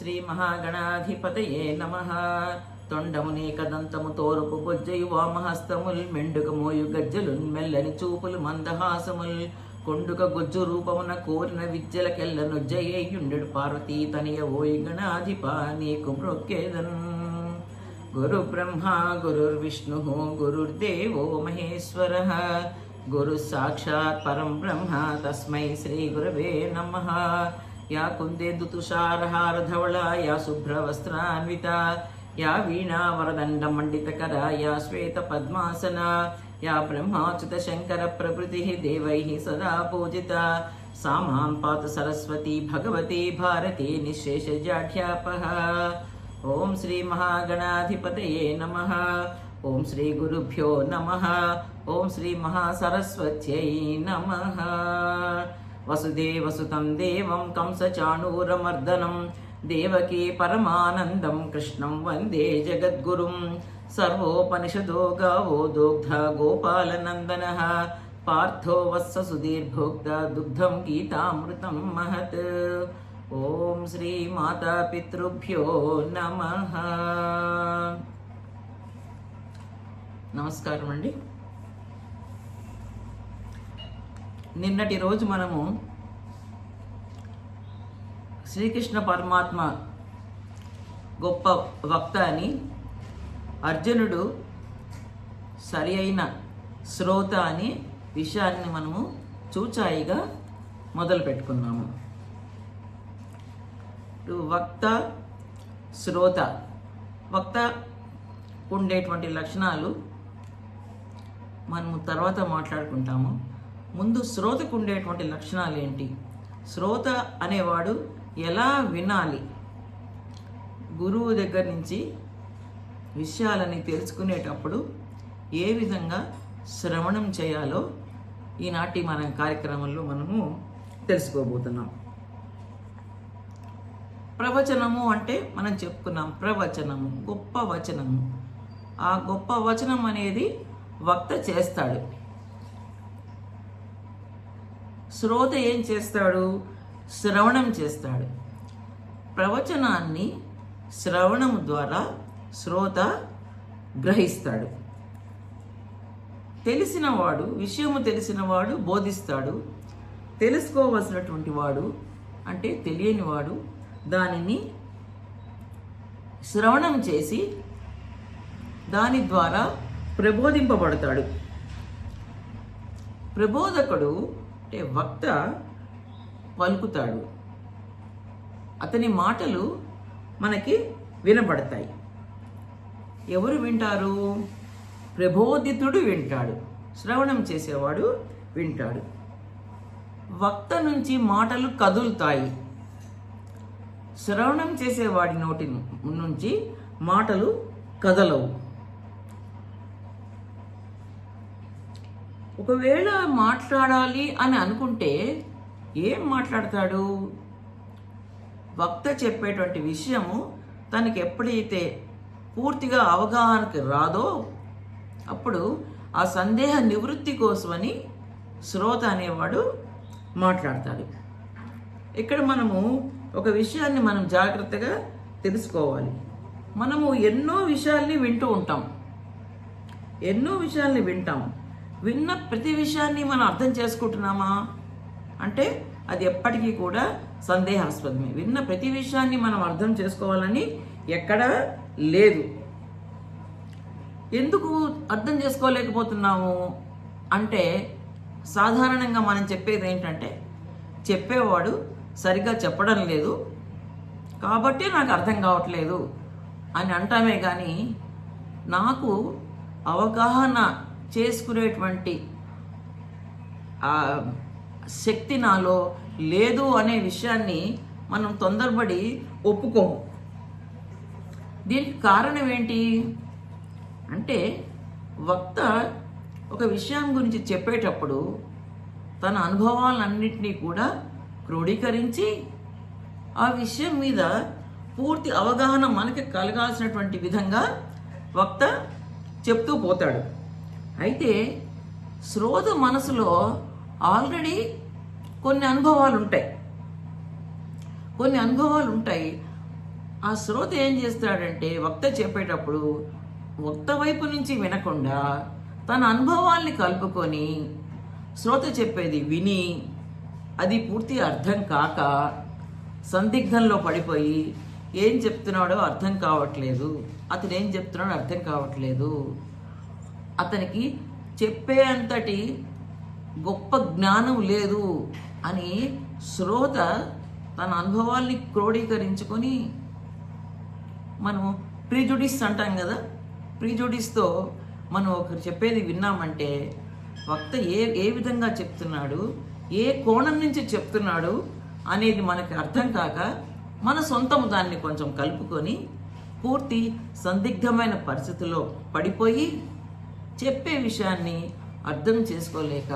శ్రీ మహాగణాధిపతయే నమః. తొండమునేకదంతము తోరుపు బొజ్జయు వామహస్తముల్ మెండుక మోయు గజ్జలున్ మెల్లని చూపులు మందహాసముల్ కొండుక గొజ్జు రూపమున కోరిన విద్యలకెల్ల నొజ్జయేయుండెడు పార్వతీ తనియ ఓయి గణాధిప నీకు మ్రొక్కేదన్. గురు బ్రహ్మ గురుర్విష్ణు గురుర్దేవో మహేశ్వర గురు సాక్షాత్ పరం బ్రహ్మ తస్మై శ్రీ గురవే నమః. యా కుందేందు తుషారహార ధవళ యా శుభ్రవస్త్రాన్విత యా వీణా వరదండ మండితకర యా శ్వేత పద్మాసన యా బ్రహ్మాచ్యుత శంకర ప్రభృతి దేవై సదా పూజిత సా మాం పాతు సరస్వతి భగవతి భారతి నిశేషజాఢ్యాపః. ఓం శ్రీ మహాగణాధిపతయే నమః. ఓం శ్రీ గురుభ్యో నమః. ఓం శ్రీ మహాసరస్వత్యై నమః. వసుదేవసుతం దేవం కంసచాణూరమర్దనం దేవకీ పరమానందం కృష్ణం వందే జగద్గురుం. సర్వోపనిషదో గావో దోగ్ధ గోపాలనందనః పార్థో వత్స సుధీర్భోక్త దుగ్ధం గీతామృతం మహత్. ఓం శ్రీ మాతాపితృభ్యో నమః. నమస్కారం అండి. నిన్నటి రోజు మనము శ్రీకృష్ణ పరమాత్మ గొప్ప వక్త అని, అర్జునుడు సరి అయిన శ్రోత అనే విషయాన్ని మనము చూచాయిగా మొదలు పెట్టుకున్నాము. వక్త శ్రోత, వక్త ఉండేటువంటి లక్షణాలు మనము తర్వాత మాట్లాడుకుంటాము. ముందు శ్రోతకు ఉండేటువంటి లక్షణాలు ఏంటి, శ్రోత అనేవాడు ఎలా వినాలి, గురువు దగ్గర నుంచి విషయాలని తెలుసుకునేటప్పుడు ఏ విధంగా శ్రవణం చేయాలో ఈనాటి మన కార్యక్రమంలో మనము తెలుసుకోబోతున్నాం. ప్రవచనము అంటే మనం చెప్పుకున్నాం, ప్రవచనము గొప్ప వచనము. ఆ గొప్ప వచనం అనేది వక్త చేస్తాడు. శ్రోత ఏం చేస్తాడు, శ్రవణం చేస్తాడు. ప్రవచనాన్ని శ్రవణం ద్వారా శ్రోత గ్రహిస్తాడు. తెలిసినవాడు, విషయము తెలిసినవాడు బోధిస్తాడు. తెలుసుకోవలసినటువంటి వాడు అంటే తెలియనివాడు దానిని శ్రవణం చేసి దాని ద్వారా ప్రబోధింపబడతాడు. ప్రబోధకుడు అంటే వక్త పలుకుతాడు, అతని మాటలు మనకి వినబడతాయి. ఎవరు వింటారు, ప్రబోధితుడు వింటాడు, శ్రవణం చేసేవాడు వింటాడు. వక్త నుంచి మాటలు కదులుతాయి, శ్రవణం చేసేవాడి నోటి నుంచి మాటలు కదలవు. ఒకవేళ మాట్లాడాలి అని అనుకుంటే ఏం మాట్లాడతాడు, వక్త చెప్పేటువంటి విషయము తనకి ఎప్పుడైతే పూర్తిగా అవగాహనకి రాదో అప్పుడు ఆ సందేహ నివృత్తి కోసమని శ్రోత అనేవాడు మాట్లాడతాడు. ఇక్కడ మనము ఒక విషయాన్ని మనం జాగ్రత్తగా తెలుసుకోవాలి. మనము ఎన్నో విషయాల్ని వింటూ ఉంటాం, ఎన్నో విషయాల్ని వింటాం. విన్న ప్రతి విషయాన్ని మనం అర్థం చేసుకుంటున్నామా అంటే అది ఎప్పటికీ కూడా సందేహాస్పదమే. విన్న ప్రతి విషయాన్ని మనం అర్థం చేసుకోవాలని ఎక్కడ లేదు. ఎందుకు అర్థం చేసుకోలేకపోతున్నాము అంటే సాధారణంగా మనం చెప్పేది ఏంటంటే చెప్పేవాడు సరిగ్గా చెప్పడం లేదు కాబట్టి నాకు అర్థం కావట్లేదు అని అంటామే కానీ నాకు అవగాహన చేసుకునేటువంటి శక్తి నాలో లేదు అనే విషయాన్ని మనం తొందరపడి ఒప్పుకోము. దీనికి కారణం ఏంటి అంటే వక్త ఒక విషయం గురించి చెప్పేటప్పుడు తన అనుభవాలన్నింటినీ కూడా క్రోడీకరించి ఆ విషయం మీద పూర్తి అవగాహన మనకి కలగాల్సినటువంటి విధంగా వక్త చెప్తూ పోతాడు. అయితే శ్రోత మనసులో ఆల్రెడీ కొన్ని అనుభవాలు ఉంటాయి. ఆ శ్రోత ఏం చేస్తాడంటే వక్త చెప్పేటప్పుడు వక్త వైపు నుంచి వినకుండా తన అనుభవాల్ని కలుపుకొని శ్రోత చెప్పేది విని అది పూర్తి అర్థం కాక సందిగ్ధంలో పడిపోయి ఏం చెప్తున్నాడో అర్థం కావట్లేదు, అతను ఏం చెప్తున్నాడో అర్థం కావట్లేదు, అతనికి చెప్పే అంతటి గొప్ప జ్ఞానం లేదు అని శ్రోత తన అనుభవాల్ని క్రోడీకరించుకొని, మనం ప్రిజుడిస్ అంటాం కదా, ప్రిజుడిస్తో మనం ఒకరు చెప్పేది విన్నామంటే వక్త ఏ విధంగా చెప్తున్నాడు, ఏ కోణం నుంచి చెప్తున్నాడు అనేది మనకి అర్థం కాక మన సొంతం దాన్ని కొంచెం కలుపుకొని పూర్తి సందిగ్ధమైన పరిస్థితుల్లో పడిపోయి చెప్పే విషయాన్ని అర్థం చేసుకోలేక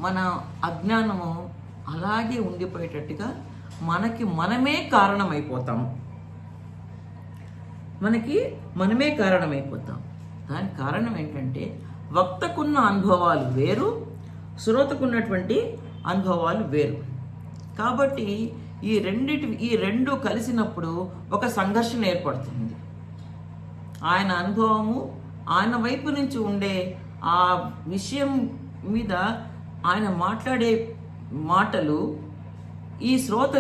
మన అజ్ఞానము అలాగే ఉండిపోయేటట్టుగా మనమే కారణమైపోతాం. దానికి కారణం ఏంటంటే వక్తకున్న అనుభవాలు వేరు, శ్రోతకున్నటువంటి అనుభవాలు వేరు. కాబట్టి ఈ రెండు కలిసినప్పుడు ఒక సంఘర్షణ ఏర్పడుతుంది. ఆయన అనుభవము, ఆయన వైపు నుంచి ఉండే ఆ విషయం మీద ఆయన మాట్లాడే మాటలు, ఈ శ్రోత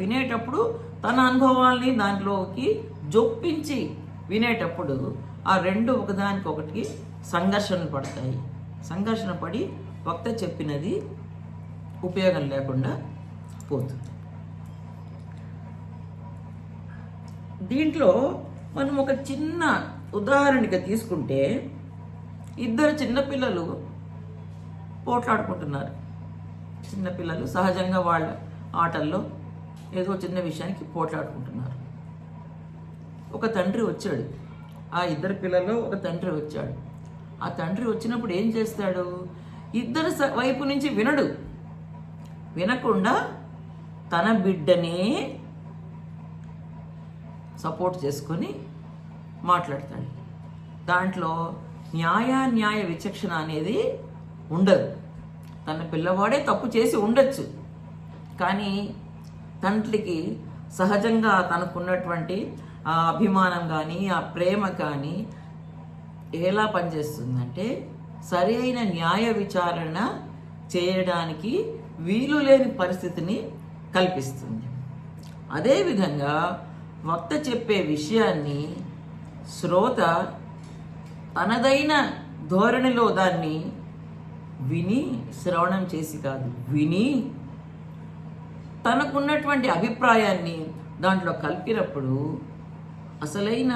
వినేటప్పుడు తన అనుభవాల్ని దాంట్లోకి జొప్పించి వినేటప్పుడు ఆ రెండు ఒకదానికొకటి సంఘర్షణ పడతాయి. సంఘర్షణ పడి వక్త చెప్పినది ఉపయోగం లేకుండా పోతుంది. దీంట్లో మనం ఒక చిన్న ఉదాహరణగా తీసుకుంటే, ఇద్దరు చిన్నపిల్లలు పోట్లాడుకుంటున్నారు. చిన్నపిల్లలు సహజంగా వాళ్ళ ఆటల్లో ఏదో చిన్న విషయానికి పోట్లాడుకుంటున్నారు. ఒక తండ్రి వచ్చాడు, ఆ ఇద్దరు పిల్లల్లో ఒక తండ్రి వచ్చాడు. ఆ తండ్రి వచ్చినప్పుడు ఏం చేస్తాడు, ఇద్దరు వైపు నుంచి వినకుండా తన బిడ్డనే సపోర్ట్ చేసుకొని మాట్లాడతాడు. దాంట్లో న్యాయ విచక్షణ అనేది ఉండదు. తన పిల్లవాడే తప్పు చేసి ఉండొచ్చు, కానీ తండ్రికి సహజంగా తనకున్నటువంటి ఆ అభిమానం కానీ ఆ ప్రేమ కానీ ఎలా పనిచేస్తుందంటే సరి అయిన న్యాయ విచారణ చేయడానికి వీలు లేని పరిస్థితిని కల్పిస్తుంది. అదేవిధంగా వక్త చెప్పే విషయాన్ని శ్రోత తనదైన ధోరణిలో దాన్ని విని, శ్రవణం చేసి కాదు, విని తనకున్నటువంటి అభిప్రాయాన్ని దాంట్లో కలిపినప్పుడు అసలైన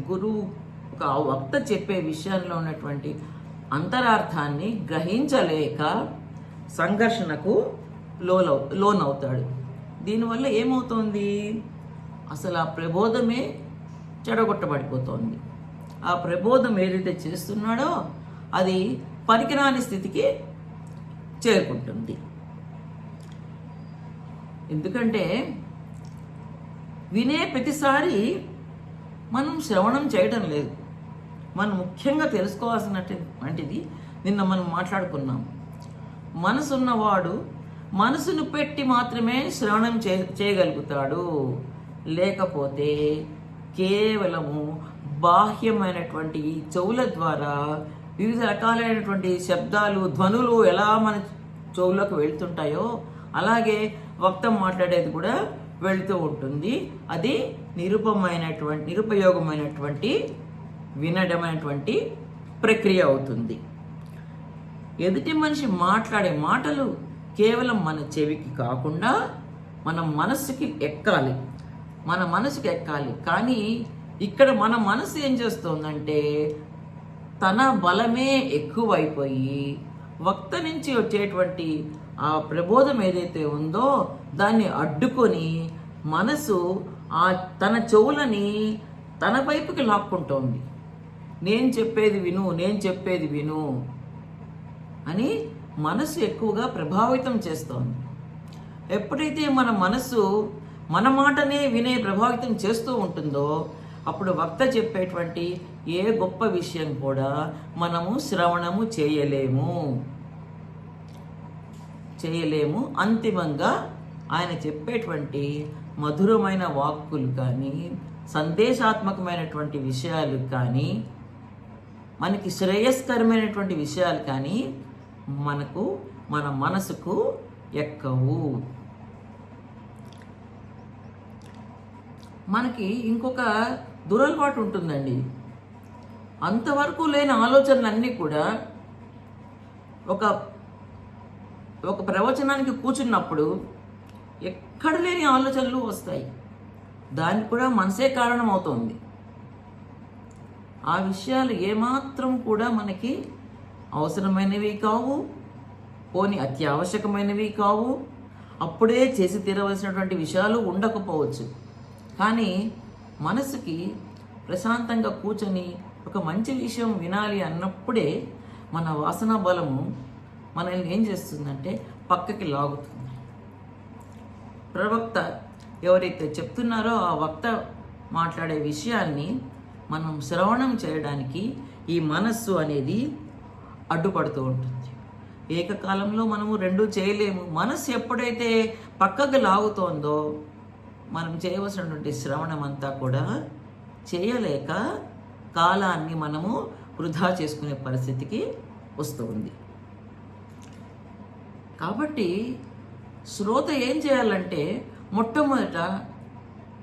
గురువు ఒక వక్త చెప్పే విషయంలో ఉన్నటువంటి అంతరార్థాన్ని గ్రహించలేక సంఘర్షణకు లోనవుతాడు. దీనివల్ల ఏమవుతోంది, అసలు ఆ ప్రబోధమే చెడగొట్టబడిపోతోంది. ఆ ప్రబోధం ఏదైతే చేస్తున్నాడో అది పనికిరాని స్థితికి చేరుకుంటుంది. ఎందుకంటే వినే ప్రతిసారి మనం శ్రవణం చేయడం లేదు. మనం ముఖ్యంగా తెలుసుకోవాల్సినటువంటిది నిన్న మనం మాట్లాడుకున్నాం, మనసున్నవాడు మనసును పెట్టి మాత్రమే శ్రవణం చేయగలుగుతాడు. లేకపోతే కేవలము బాహ్యమైనటువంటి చెవుల ద్వారా వివిధ రకాలైనటువంటి శబ్దాలు, ధ్వనులు ఎలా మన చెవులకు వెళ్తుంటాయో అలాగే వక్తం మాట్లాడేది కూడా వెళుతూ ఉంటుంది. అది నిరుపయోగమైనటువంటి వినడమైనటువంటి ప్రక్రియ అవుతుంది. ఎదుటి మనిషి మాట్లాడే మాటలు కేవలం మన చెవికి కాకుండా మన మనసుకి ఎక్కాలి. కానీ ఇక్కడ మన మనసు ఏం చేస్తుందంటే తన బలమే ఎక్కువైపోయి వక్త నుంచి వచ్చేటువంటి ఆ ప్రబోధం ఏదైతే ఉందో దాన్ని అడ్డుకొని మనసు తన చెవులని తన వైపుకి లాక్కుంటోంది. నేను చెప్పేది విను అని మనసు ఎక్కువగా ప్రభావితం చేస్తోంది. ఎప్పుడైతే మన మనసు మన మాటనే వినే ప్రభావితం చేస్తూ ఉంటుందో అప్పుడు వక్త చెప్పేటువంటి ఏ గొప్ప విషయం కూడా మనము శ్రవణము చేయలేము. అంతిమంగా ఆయన చెప్పేటువంటి మధురమైన వాక్కులు కానీ, సందేశాత్మకమైనటువంటి విషయాలు కానీ, మనకి శ్రేయస్కరమైనటువంటి విషయాలు కానీ మన మనసుకు ఎక్కవు. మనకి ఇంకొక దురలవాటు ఉంటుందండి. అంతవరకు లేని ఆలోచనలన్నీ కూడా ఒక ప్రవచనానికి కూర్చున్నప్పుడు ఎక్కడ లేని ఆలోచనలు వస్తాయి. దానికి కూడా మనసే కారణం అవుతుంది. ఆ విషయాలు ఏమాత్రం కూడా మనకి అవసరమైనవి కావు, పోని అత్యావశ్యకమైనవి కావు, అప్పుడే చేసి తీరవలసినటువంటి విషయాలు ఉండకపోవచ్చు. కానీ మనసుకి ప్రశాంతంగా కూర్చొని ఒక మంచి విషయం వినాలి అన్నప్పుడే మన వాసన బలము మనల్ని ఏం చేస్తుందంటే పక్కకి లాగుతుంది. ప్రవక్త ఎవరైతే చెప్తున్నారో ఆ వక్త మాట్లాడే విషయాన్ని మనం శ్రవణం చేయడానికి ఈ మనస్సు అనేది అడ్డుపడుతూ ఉంటుంది. ఏకకాలంలో మనము రెండూ చేయలేము. మనస్సు ఎప్పుడైతే పక్కకు లాగుతోందో మనం చేయవలసినటువంటి శ్రవణం అంతా కూడా చేయలేక కాలాన్ని మనము వృధా చేసుకునే పరిస్థితికి వస్తుంది. కాబట్టి శ్రోత ఏం చేయాలంటే మొట్టమొదట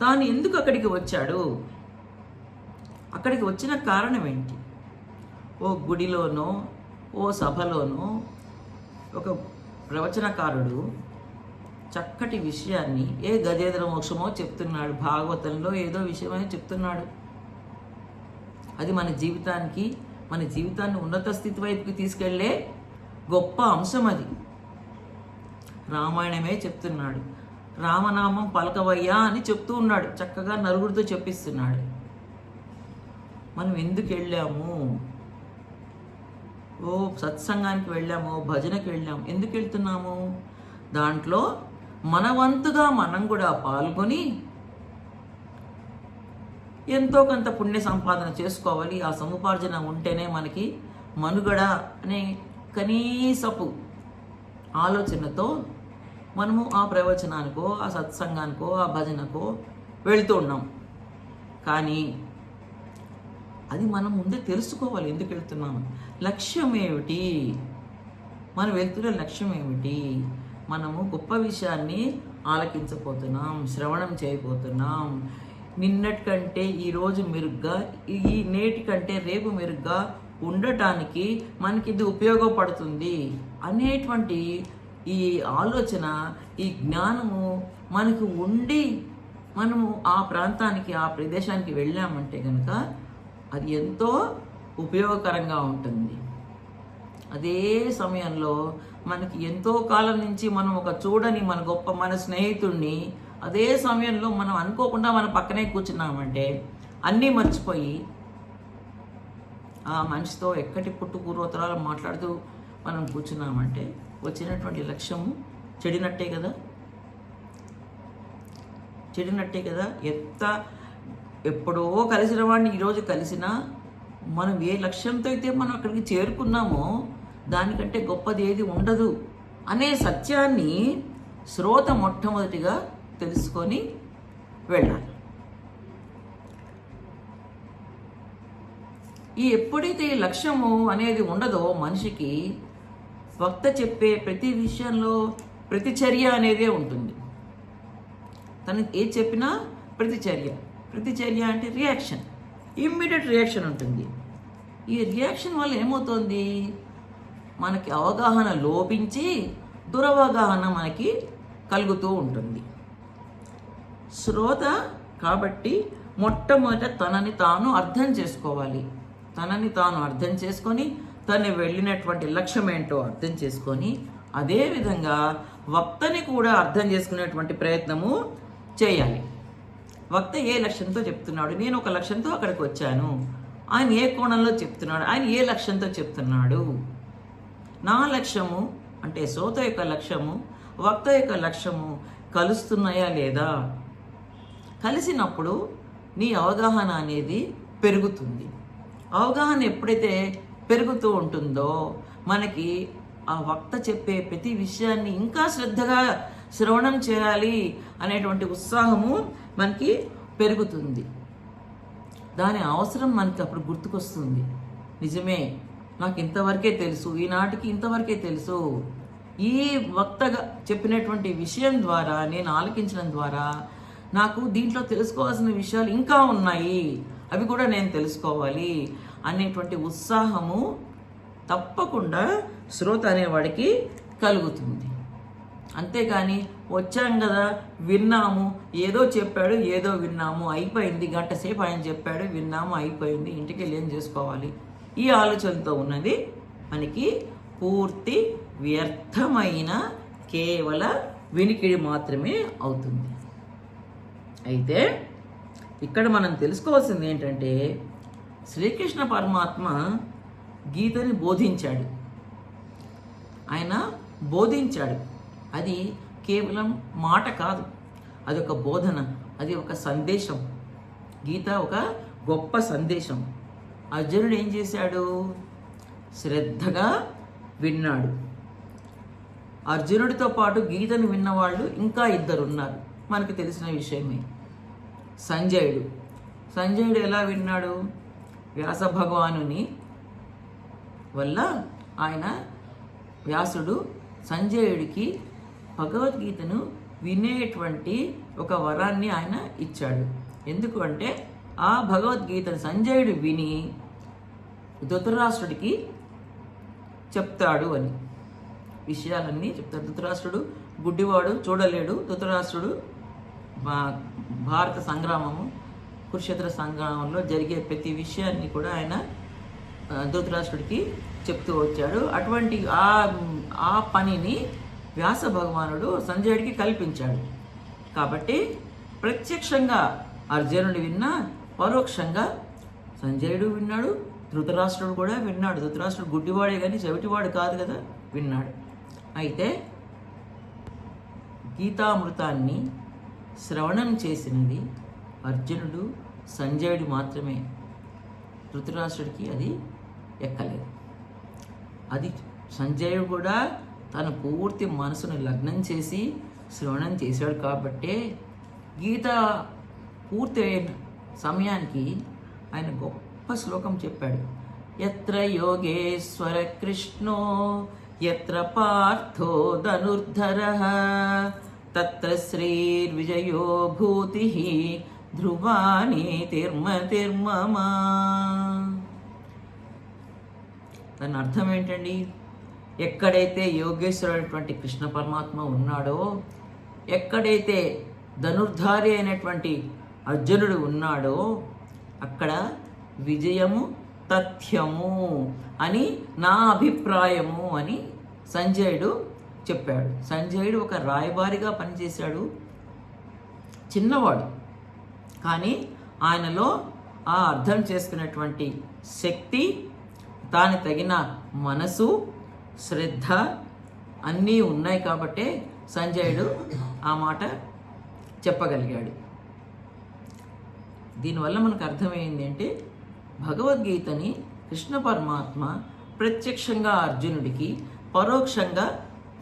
తాను ఎందుకు అక్కడికి వచ్చాడు, అక్కడికి వచ్చిన కారణం ఏంటి. ఓ గుడిలోనో ఓ సభలోనో ఒక ప్రవచనకారుడు చక్కటి విషయాన్ని ఏ గజేంద్ర మోక్షమో చెప్తున్నాడు, భాగవతంలో ఏదో విషయమని చెప్తున్నాడు. అది మన జీవితాన్ని ఉన్నత స్థితి వైపుకి తీసుకెళ్లే గొప్ప అంశం. అది రామాయణమే చెప్తున్నాడు. రామనామం పలకవయ్యా అని చెప్తూ ఉన్నాడు, చక్కగా నలుగురితో చెప్పిస్తున్నాడు. మనం ఎందుకు వెళ్ళాము, ఓ సత్సంగానికి వెళ్ళాము, భజనకి వెళ్ళాము, ఎందుకు వెళ్తున్నాము, దాంట్లో మన వంతుగా మనం కూడా పాల్గొని ఎంతో కొంత పుణ్య సంపాదన చేసుకోవాలి. ఆ సముపార్జన ఉంటేనే మనకి మనుగడ అనే కనీసపు ఆలోచనతో మనము ఆ ప్రవచనానికో ఆ సత్సంగానికో ఆ భజనకో వెళ్తూ ఉన్నాం. కానీ అది మనం ముందే తెలుసుకోవాలి, ఎందుకు వెళ్తున్నాము, లక్ష్యం ఏమిటి, మనం వెళ్తున్న లక్ష్యం ఏమిటి. మనము గొప్ప విషయాన్ని ఆలకించబోతున్నాం, శ్రవణం చేయబోతున్నాం. నిన్నటికంటే ఈరోజు మెరుగ్గా, ఈ నేటి కంటే రేపు మెరుగ్గా ఉండటానికి మనకి ఇది ఉపయోగపడుతుంది అనేటువంటి ఈ ఆలోచన, ఈ జ్ఞానము మనకు ఉండి మనము ఆ ప్రాంతానికి ఆ ప్రదేశానికి వెళ్ళామంటే కనుక అది ఎంతో ఉపయోగకరంగా ఉంటుంది. అదే సమయంలో మనకి ఎంతో కాలం నుంచి మనం ఒక చూడని మన స్నేహితుడిని అదే సమయంలో మనం అనుకోకుండా మన పక్కనే కూర్చున్నామంటే అన్నీ మర్చిపోయి ఆ మనిషితో ఎక్కటి పుట్టు పూర్వోత్తరాలు మాట్లాడుతూ మనం కూర్చున్నామంటే వచ్చినటువంటి లక్ష్యము చెడినట్టే కదా. ఎప్పుడో కలిసిన వాడిని ఈరోజు కలిసినా మనం ఏ లక్ష్యంతో అయితే మనం అక్కడికి చేరుకున్నామో దానికంటే గొప్పది ఏది ఉండదు అనే సత్యాన్ని శ్రోత మొట్టమొదటిగా తెలుసుకొని వెళ్ళాలి. ఎప్పుడైతే ఈ లక్ష్యము అనేది ఉండదో మనిషికి వక్త చెప్పే ప్రతి విషయంలో ప్రతిచర్య అనేదే ఉంటుంది. తను ఏది చెప్పినా ప్రతిచర్య అంటే రియాక్షన్, ఇమ్మీడియట్ రియాక్షన్ ఉంటుంది. ఈ రియాక్షన్ వల్ల ఏమవుతుంది, మనకి అవగాహన లోపించి దురవగాహన మనకి కలుగుతూ ఉంటుంది. శ్రోత కాబట్టి మొట్టమొదట తనని తాను అర్థం చేసుకోవాలి. తనని తాను అర్థం చేసుకొని తను వెళ్ళినటువంటి లక్ష్యం ఏంటో అర్థం చేసుకొని అదేవిధంగా వక్తని కూడా అర్థం చేసుకునేటువంటి ప్రయత్నము చేయాలి. వక్త ఏ లక్ష్యంతో చెప్తున్నాడు, నేను ఒక లక్ష్యంతో అక్కడికి వచ్చాను, ఆయన ఏ కోణంలో చెప్తున్నాడు, ఆయన ఏ లక్ష్యంతో చెప్తున్నాడు, నా లక్ష్యము అంటే శ్రోత యొక్క లక్ష్యము వక్త యొక్క లక్ష్యము కలుస్తున్నాయా లేదా. కలిసినప్పుడు నీ అవగాహన అనేది పెరుగుతుంది. అవగాహన ఎప్పుడైతే పెరుగుతూ ఉంటుందో మనకి ఆ వక్త చెప్పే ప్రతి విషయాన్ని ఇంకా శ్రద్ధగా శ్రవణం చేయాలి అనేటువంటి ఉత్సాహము మనకి పెరుగుతుంది. దాని అవసరం మనకి అప్పుడు గుర్తుకొస్తుంది. నిజమే, నాకు ఇంతవరకే తెలుసు, ఈనాటికి ఇంతవరకే తెలుసు. ఈ వక్తగా చెప్పినటువంటి విషయం ద్వారా, నేను ఆలకించడం ద్వారా నాకు దీంట్లో తెలుసుకోవాల్సిన విషయాలు ఇంకా ఉన్నాయి, అవి కూడా నేను తెలుసుకోవాలి అనేటువంటి ఉత్సాహము తప్పకుండా శ్రోత అనేవాడికి కలుగుతుంది. అంతేగాని వచ్చాం కదా, విన్నాము, ఏదో చెప్పాడు, ఏదో విన్నాము, అయిపోయింది, గంట సేపు ఆయన చెప్పాడు, విన్నాము, అయిపోయింది, ఇంటికి వెళ్ళి ఏం చేసుకోవాలి, ఈ ఆలోచనతో ఉన్నది మనకి పూర్తి వ్యర్థమైన కేవల వినికిడి మాత్రమే అవుతుంది. అయితే ఇక్కడ మనం తెలుసుకోవాల్సింది ఏంటంటే, శ్రీకృష్ణ పరమాత్మ గీతని బోధించాడు, ఆయన బోధించాడు. అది కేవలం మాట కాదు, అది ఒక బోధన, అది ఒక సందేశం. గీత ఒక గొప్ప సందేశం. అర్జునుడు ఏం చేశాడు? శ్రద్ధగా విన్నాడు. అర్జునుడితో పాటు గీతను విన్నవాళ్ళు ఇంకా ఇద్దరు ఉన్నారు, మనకు తెలిసిన విషయమే. సంజయుడు ఎలా విన్నాడు? వ్యాస భగవానుని వల్ల ఆయన వ్యాసుడు సంజయుడికి భగవద్గీతను వినేటువంటి ఒక వరాన్ని ఆయన ఇచ్చాడు. ఎందుకు అంటే, ఆ భగవద్గీతను సంజయుడు విని ధృతరాష్ట్రుడికి చెప్తాడు అని, విషయాలన్నీ చెప్తాడు. ధృతరాష్ట్రుడు గుడ్డివాడు, చూడలేడు. ధృతరాష్ట్రుడు భారత సంగ్రామము, కురుక్షేత్ర సంగ్రామంలో జరిగే ప్రతి విషయాన్ని కూడా ఆయన ధృతరాష్ట్రుడికి చెప్తూ వచ్చాడు. అటువంటి ఆ పనిని వ్యాస భగవానుడు సంజయుడికి కల్పించాడు. కాబట్టి ప్రత్యక్షంగా అర్జునుడు విన్నా, పరోక్షంగా సంజయుడు విన్నాడు, ధృతరాష్ట్రుడు కూడా విన్నాడు. ధృతరాష్ట్రుడు గుడ్డివాడే కానీ చెవిటివాడు కాదు కదా, విన్నాడు. అయితే గీతామృతాన్ని శ్రవణం చేసినది అర్జునుడు, సంజయుడు మాత్రమే. ధృతరాష్ట్రుడికి అది ఎక్కలేదు. అది సంజయుడు కూడా తన పూర్తి మనసును లగ్నం చేసి శ్రవణం చేశాడు. కాబట్టే గీత పూర్తి అయిన సమయానికి ఆయన గొప్ప శ్లోకం చెప్పాడు. యత్ర యోగేశ్వర కృష్ణో యత్ర పార్థో ధనుర్ధరః తత్ర శ్రీర్విజయో భూతిః ధ్రువాణి తిర్మతిర్మమ. దాని అర్థం ఏంటండి? ఎక్కడైతే యోగేశ్వరుడైనటువంటి కృష్ణ పరమాత్మ ఉన్నాడో, ఎక్కడైతే ధనుర్ధారి అయినటువంటి అర్జునుడు ఉన్నాడో, అక్కడ విజయము తథ్యము అని నా అభిప్రాయము అని సంజయుడు చెప్పాడు. సంజయుడు ఒక రాయబారిగా పనిచేశాడు, చిన్నవాడు, కానీ ఆయనలో ఆ అర్థం చేసుకున్నటువంటి శక్తి, దాని తగిన మనసు, శ్రద్ధ అన్నీ ఉన్నాయి. కాబట్టే సంజయుడు ఆ మాట చెప్పగలిగాడు. దీనివల్ల మనకు అర్థమైంది అంటే, భగవద్గీతని కృష్ణ పరమాత్మ ప్రత్యక్షంగా అర్జునుడికి, పరోక్షంగా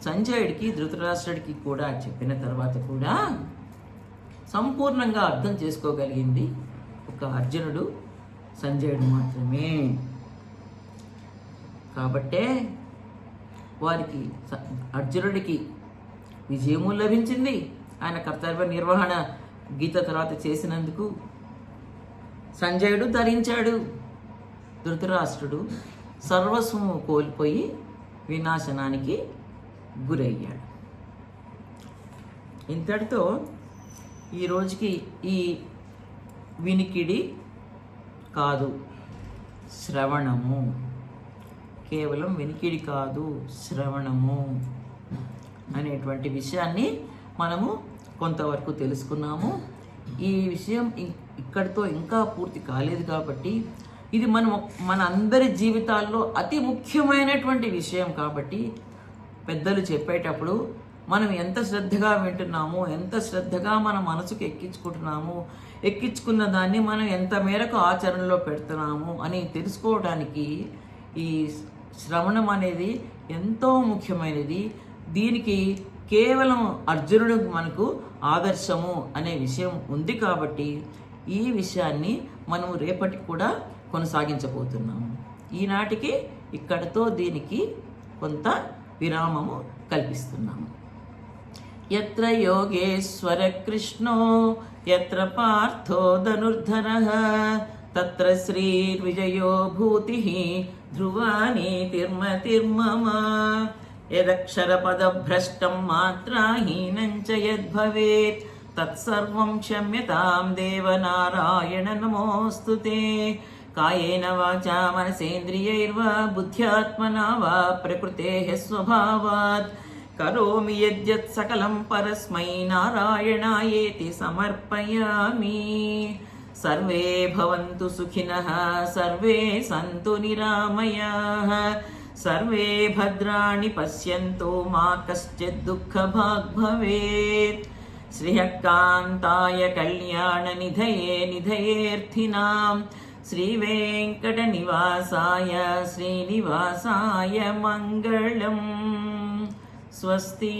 సంజయుడికి, ధృతరాష్ట్రుడికి కూడా చెప్పిన తర్వాత కూడా సంపూర్ణంగా అర్థం చేసుకోగలిగింది ఒక అర్జునుడు, సంజయుడు మాత్రమే. కాబట్టే వారికి, అర్జునుడికి విజయము లభించింది. ఆయన కర్తవ్య నిర్వహణ గీత తర్వాత చేసినందుకు. సంజయుడు ధరించాడు. ధృతరాష్ట్రుడు సర్వస్వము కోల్పోయి వినాశనానికి గురయ్యాడు. ఇంతటితో ఈ రోజుకి ఈ వినికిడి కాదు, శ్రవణము, కేవలం వినికిడి కాదు, శ్రవణము అనేటువంటి విషయాన్ని మనము కొంతవరకు తెలుసుకున్నాము. ఈ విషయం ఇక్కడితో ఇంకా పూర్తి కాలేదు. కాబట్టి ఇది మన అందరి జీవితాల్లో అతి ముఖ్యమైనటువంటి విషయం. కాబట్టి పెద్దలు చెప్పేటప్పుడు మనం ఎంత శ్రద్ధగా వింటున్నాము, ఎంత శ్రద్ధగా మన మనసుకు ఎక్కించుకుంటున్నాము, ఎక్కించుకున్న దాన్ని మనం ఎంత మేరకు ఆచరణలో పెడుతున్నాము అని తెలుసుకోవడానికి ఈ శ్రవణం అనేది ఎంతో ముఖ్యమైనది. దీనికి కేవలం అర్జునుడు మనకు ఆదర్శము అనే విషయం ఉంది కాబట్టి ఈ విషయాన్ని మనం రేపటికి కూడా కొనసాగించబోతున్నాము. ఈనాటికి ఇక్కడతో దీనికి కొంత విరామము కల్పిస్తున్నాము. యత్ర యోగేశ్వర కృష్ణో యత్ర పార్థో ధనుర్ధరః తత్ర శ్రీర్విజయో భూతిః ధ్రువా నీతిర్మతిర్మమ. యదక్షరపదభ్రష్టం మాత్రాహీనం చ యద్భవేత్ తత్సర్వం క్షమ్యతాం దేవనారాయణ నమోస్తుతే. కాయేన వాచా మనసేంద్రియైర్వా బుద్ధ్యాత్మనా వా ప్రకృతేః స్వభావాత్ కరోమి యద్యత్ సకలం పరస్మై నారాయణాయేతి సమర్పయామి. సర్వే భవంతు సుఖినః, సర్వే సంతు నిరామయాః, సర్వే భద్రాణి పశ్యంతు మా కశ్చిద్ దుఃఖభాగ్ భవేత్. శ్రీయకాంతాయ కళ్యాణ నిధయే నిధయేర్థినాం శ్రీవేంకటనివాసాయ శ్రీనివాసాయ మంగళం. స్వస్తి.